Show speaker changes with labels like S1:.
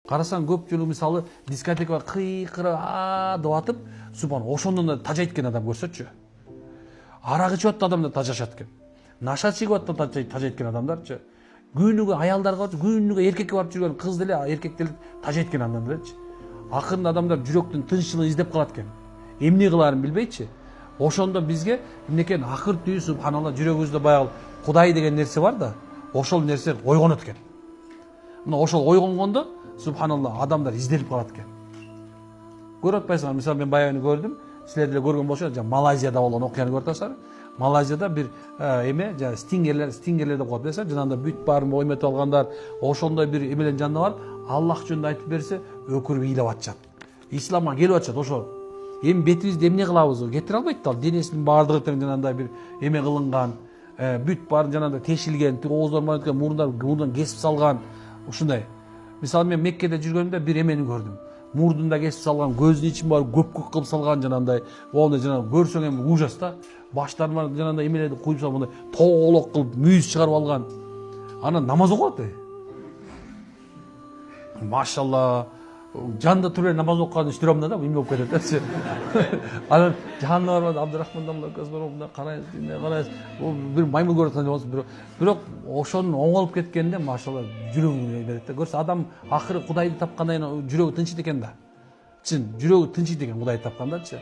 S1: Карасаң көпчүлүк мисалы дискотекага кыйкырып деп атып, субхан ошондон да тажайт экен адам көрсөчү. Арак ичип атып адамдар тажашат экен. Наша чегип атып тажайт экен адамдарчы. Күнүгө аялдарга, күнүгө эркекке барып жүргөн кыз деле, эркек деле тажайт экен адамдар делечи. Акырында адамдар жүрөктүн тынччылыгын издеп калат экен. Эмне кылаарын билбейчи. Ошондо бизге эмнекен акыр түйү субханалла жүрөгүбүздө баягы Кудай деген нерсе бар да, ошол нерсе ойгонот экен. Мына ошол ойгонгондо субханалла адамдар изделип калат экен. Көрүп атпайсыңар, мисалы мен баягы көрдүм, силер деле көргөн болушуңар, Малайзияда болгон окуяны көрүп атасыздар. Малайзияда бир эме, стингерлер деп коет эмесиңер, жанагындай бүт баарын ойнотуп алгандар, ошондой бир эмелердин жанына барып, Аллах жөнүндө айтып берсе, өкүрүп ыйлап атышат. Исламга келип атышат ошо. Эми бетибизди эмне кылабыз? Кетире албайт да, денесинин баардыгы тең жанагындай бир эме кылынган, бүт баары жанагындай тешилген, ооздорун мурундан кесип салган, ушундай. Мисалы мен Меккеде жүргөндө бир эмени көрдүм. Мурдунда кесип салган, көзүнүн ичин баары көпкөк кылып салган жанагындай. Онда жанагы көрсөң эми ужас да. Баштарына жанагындай эмелерди куюп салып, мындай тоголок кылып мүйүз чыгарып алган. Анан намаз окуп атты. Машалла, жанында туруп намаз окуган иштирем да, эмне болуп кетет депчи. Анан жанына барып Абдурахман мына карайсыз, бир маймыл көрүп аткан болсо, бирок ошонун оңолуп кеткенде машалла жүрөгүң берет да. Көрсө адам акыры Кудайды тапкандан кийин жүрөгү тынчыйт экен да. Чын, жүрөгү тынчыйт экен Кудайды тапкандачы.